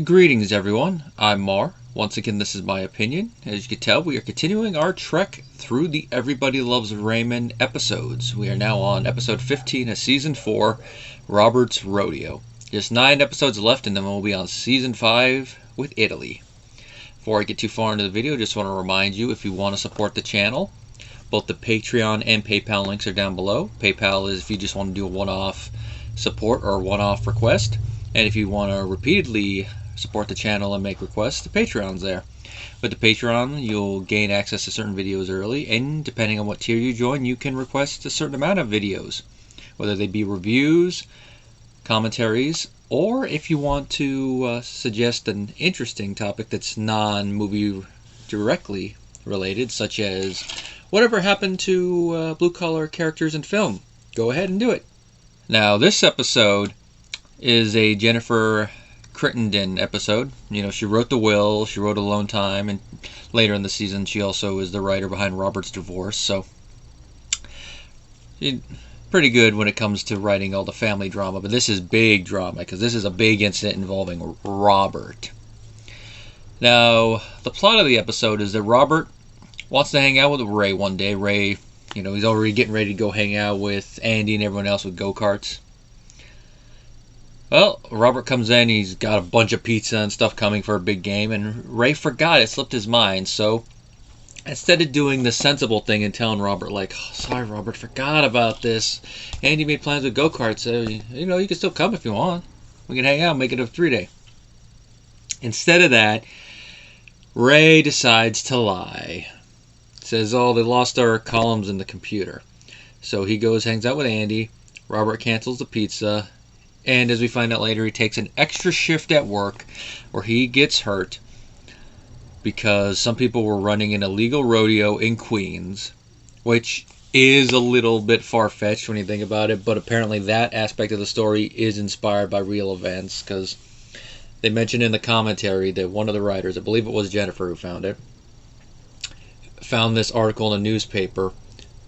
Greetings everyone, I'm Mar. Once again, this is my opinion. As you can tell, we are continuing our trek through the Everybody Loves Raymond episodes. We are now on episode 15 of season 4, Robert's Rodeo. Just 9 episodes left and then we'll be on season 5 with Italy. Before I get too far into the video, just want to remind you, if you want to support the channel, both the Patreon and PayPal links are down below. PayPal is if you just want to do a one-off support or one-off request. And if you want to repeatedly support the channel and make requests, the Patreon's there. With the Patreon, you'll gain access to certain videos early, and depending on what tier you join, you can request a certain amount of videos, whether they be reviews, commentaries, or if you want to suggest an interesting topic that's non-movie directly related, such as whatever happened to blue-collar characters in film. Go ahead and do it. Now, this episode is a Jennifer Crittenden episode. You know, she wrote The Will, she wrote Alone Time, and later in the season she also is the writer behind Robert's divorce, so she's pretty good when it comes to writing all the family drama. But this is big drama, because this is a big incident involving Robert. Now, the plot of the episode is that Robert wants to hang out with Ray one day. Ray, you know, he's already getting ready to go hang out with Andy and everyone else with go-karts. Well, Robert comes in, he's got a bunch of pizza and stuff coming for a big game, and Ray forgot, it slipped his mind, so instead of doing the sensible thing and telling Robert, like, oh, sorry Robert, forgot about this, Andy made plans with go-karts, so, you know, you can still come if you want, we can hang out and make it a 3-day. Instead of that, Ray decides to lie. Says, oh, they lost our columns in the computer. So he goes, hangs out with Andy, Robert cancels the pizza, and as we find out later, he takes an extra shift at work where he gets hurt because some people were running an illegal rodeo in Queens, which is a little bit far-fetched when you think about it, but apparently that aspect of the story is inspired by real events, because they mentioned in the commentary that one of the writers, I believe it was Jennifer who found it, found this article in a newspaper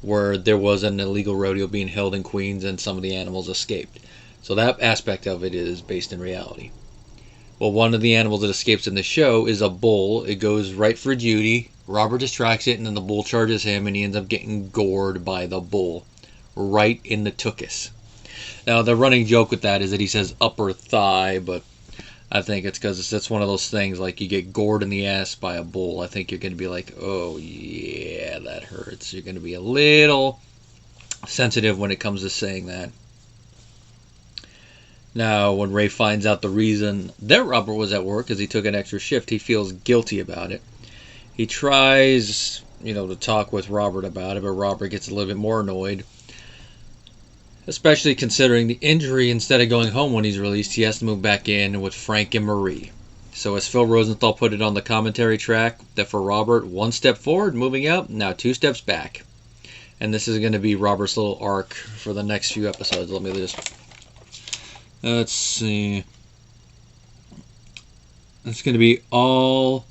where there was an illegal rodeo being held in Queens and some of the animals escaped. So that aspect of it is based in reality. Well, one of the animals that escapes in the show is a bull. It goes right for Judy. Robert distracts it, and then the bull charges him, and he ends up getting gored by the bull right in the tuchus. Now, the running joke with that is that he says upper thigh, but I think it's because that's one of those things, like you get gored in the ass by a bull. I think you're going to be like, oh, yeah, that hurts. You're going to be a little sensitive when it comes to saying that. Now, when Ray finds out the reason that Robert was at work is he took an extra shift, he feels guilty about it. He tries, to talk with Robert about it, but Robert gets a little bit more annoyed. Especially considering the injury, instead of going home when he's released, he has to move back in with Frank and Marie. So as Phil Rosenthal put it on the commentary track, that for Robert, 1 step forward, moving out, now 2 steps back. And this is going to be Robert's little arc for the next few episodes. Let me just... Let's see. It's going to be all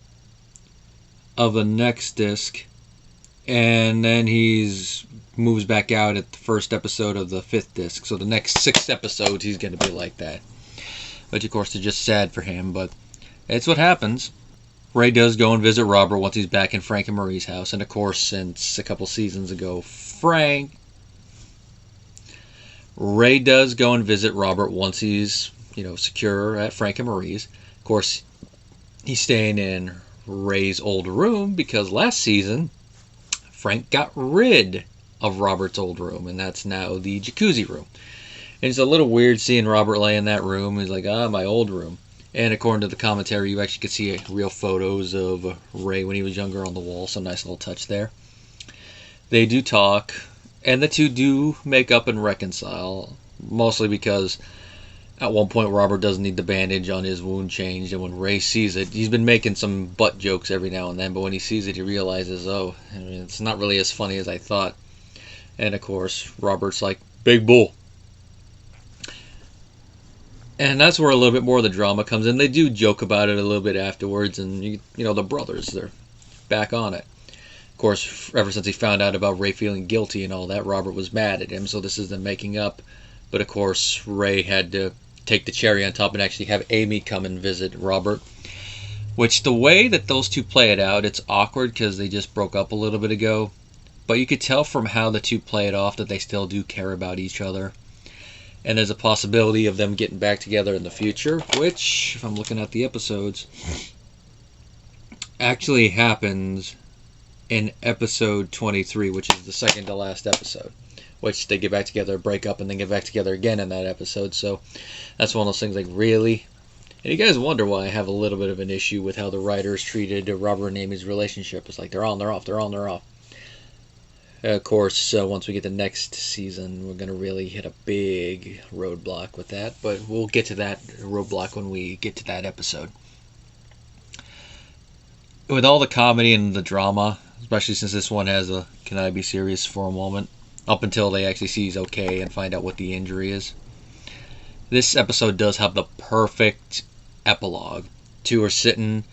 of the next disc. And then he's moves back out at the first episode of the 5th disc. So the next 6 episodes he's going to be like that. Which of course is just sad for him, but it's what happens. Ray does go and visit Robert once he's back in Frank and Marie's house. And of course, since a couple seasons ago, Ray does go and visit Robert once he's, secure at Frank and Marie's. Of course, he's staying in Ray's old room because last season, Frank got rid of Robert's old room, and that's now the jacuzzi room. And it's a little weird seeing Robert lay in that room. He's like, my old room. And according to the commentary, you actually could see real photos of Ray when he was younger on the wall, so nice little touch there. They do talk. And the two do make up and reconcile, mostly because at one point Robert does need the bandage on his wound changed, and when Ray sees it, he's been making some butt jokes every now and then, but when he sees it he realizes, it's not really as funny as I thought. And of course, Robert's like, big bull. And that's where a little bit more of the drama comes in. They do joke about it a little bit afterwards, and the brothers, they're back on it. Of course, ever since he found out about Ray feeling guilty and all that, Robert was mad at him, so this is them making up. But of course, Ray had to take the cherry on top and actually have Amy come and visit Robert. Which, the way that those two play it out, it's awkward because they just broke up a little bit ago. But you could tell from how the two play it off that they still do care about each other. And there's a possibility of them getting back together in the future, which, if I'm looking at the episodes, actually happens in episode 23, which is the second to last episode. Which they get back together, break up, and then get back together again in that episode. So that's one of those things like, really? And you guys wonder why I have a little bit of an issue with how the writers treated Robert and Amy's relationship. It's like they're on, they're off, they're on, they're off. Of course, once we get to next season, we're going to really hit a big roadblock with that. But we'll get to that roadblock when we get to that episode. With all the comedy and the drama, especially since this one has a can I be serious for a moment, up until they actually see he's okay and find out what the injury is. This episode does have the perfect epilogue. Two are sitting,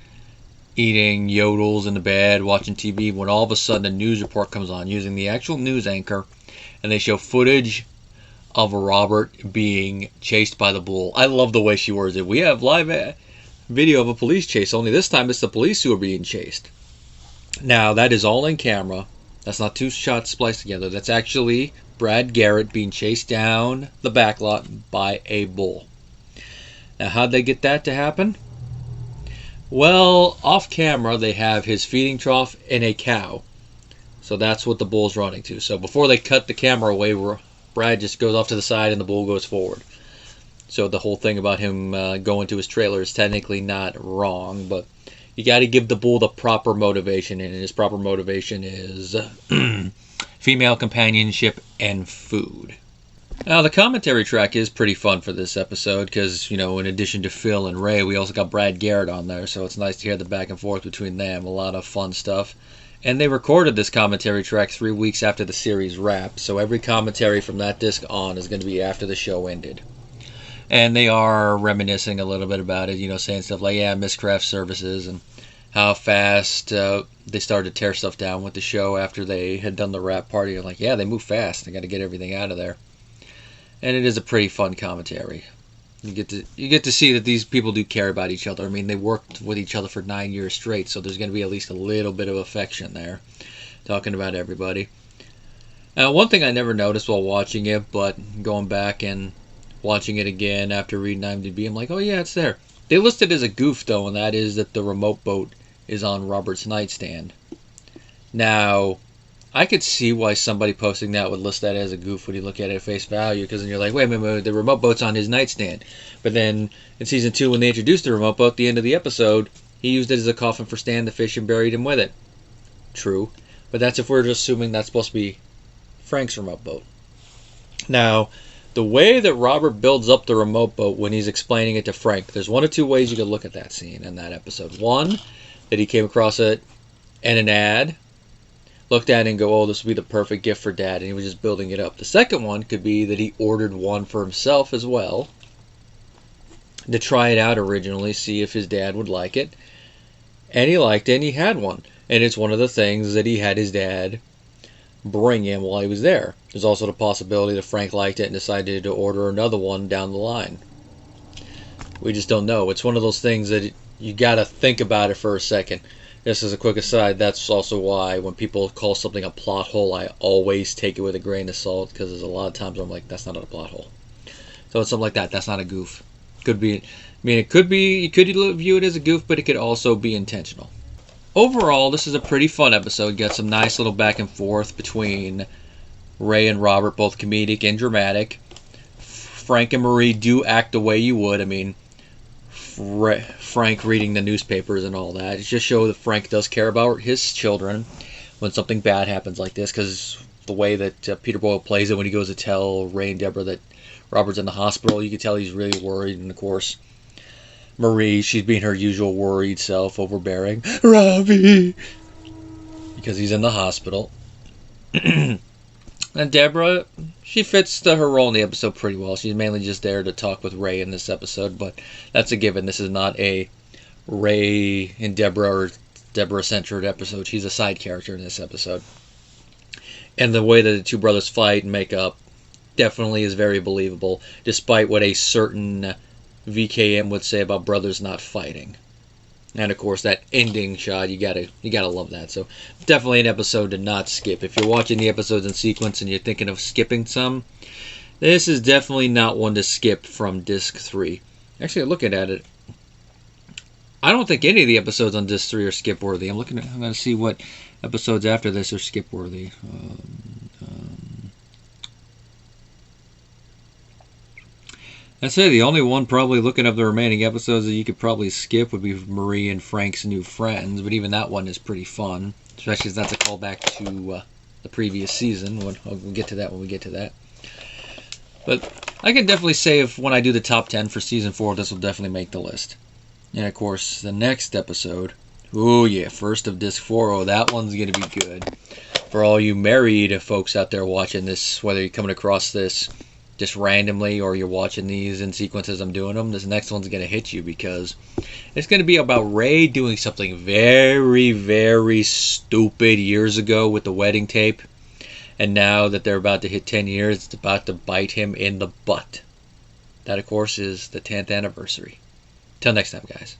eating yodels in the bed, watching TV, when all of a sudden a news report comes on using the actual news anchor, and they show footage of Robert being chased by the bull. I love the way she words it. We have live video of a police chase, only this time it's the police who are being chased. Now, that is all in camera. That's not two shots spliced together. That's actually Brad Garrett being chased down the back lot by a bull. Now, how'd they get that to happen? Well, off camera, they have his feeding trough and a cow. So that's what the bull's running to. So before they cut the camera away, Brad just goes off to the side and the bull goes forward. So the whole thing about him going to his trailer is technically not wrong, but you got to give the bull the proper motivation, and his proper motivation is female companionship and food. Now, the commentary track is pretty fun for this episode because, in addition to Phil and Ray, we also got Brad Garrett on there, so it's nice to hear the back and forth between them. A lot of fun stuff. And they recorded this commentary track 3 weeks after the series wrapped, so every commentary from that disc on is going to be after the show ended. And they are reminiscing a little bit about it, saying stuff like, yeah, Miss Craft Services, and how fast they started to tear stuff down with the show after they had done the wrap party. And like, yeah, they move fast. They got to get everything out of there. And it is a pretty fun commentary. You get to see that these people do care about each other. I mean, they worked with each other for 9 years straight, so there's going to be at least a little bit of affection there, talking about everybody. Now, one thing I never noticed while watching it, but going back and watching it again after reading IMDb, I'm like, oh yeah, it's there. They listed as a goof, though, and that is that the remote boat is on Robert's nightstand. Now, I could see why somebody posting that would list that as a goof when you look at it at face value, because then you're like, wait a minute, the remote boat's on his nightstand. But then in season 2, when they introduced the remote boat at the end of the episode, he used it as a coffin for Stan the fish and buried him with it. True, but that's if we're just assuming that's supposed to be Frank's remote boat. Now, the way that Robert builds up the remote boat when he's explaining it to Frank, there's one of two ways you could look at that scene in that episode. One, that he came across it in an ad, looked at it and go, oh, this would be the perfect gift for Dad, and he was just building it up. The second one could be that he ordered one for himself as well, to try it out originally, see if his dad would like it, and he liked it, and he had one. And it's one of the things that he had his dad bring him while he was there. There's also the possibility that Frank liked it and decided to order another one down the line. We just don't know. It's one of those things that you got to think about it for a second. Just as a quick aside, that's also why when people call something a plot hole, I always take it with a grain of salt, because there's a lot of times where I'm like, that's not a plot hole. So it's something like that. That's not a goof. Could be. I mean, it could be. You could view it as a goof, but it could also be intentional. Overall, this is a pretty fun episode. Got some nice little back and forth between Ray and Robert, both comedic and dramatic. Frank and Marie do act the way you would. I mean, Frank reading the newspapers and all that. It just shows that Frank does care about his children when something bad happens like this, because the way that Peter Boyle plays it when he goes to tell Ray and Deborah that Robert's in the hospital, you can tell he's really worried. And of course, Marie, she's being her usual worried self, overbearing. Robbie! Because he's in the hospital. And Deborah, she fits her role in the episode pretty well. She's mainly just there to talk with Ray in this episode, but that's a given. This is not a Ray and Deborah or Deborah-centered episode. She's a side character in this episode. And the way that the two brothers fight and make up, definitely is very believable, despite what a certain VKM would say about brothers not fighting. And of course, that ending shot, you gotta love that. So definitely an episode to not skip. If you're watching the episodes in sequence and you're thinking of skipping some, this is definitely not one to skip from Disc 3. Actually, looking at it, I don't think any of the episodes on Disc 3 are skip worthy. I'm going to see what episodes after this are skip worthy. I'd say the only one probably looking up the remaining episodes that you could probably skip would be Marie and Frank's New Friends, but even that one is pretty fun, especially as that's a callback to the previous season. We'll get to that when we get to that. But I can definitely say if when I do the top 10 for Season 4, this will definitely make the list. And of course, the next episode, oh yeah, first of Disc 4, oh, that one's going to be good. For all you married folks out there watching this, whether you're coming across this just randomly or you're watching these in sequence as I'm doing them, this next one's going to hit you because it's going to be about Ray doing something very, very stupid years ago with the wedding tape. And now that they're about to hit 10 years, it's about to bite him in the butt. That, of course, is the 10th anniversary. Till next time, guys.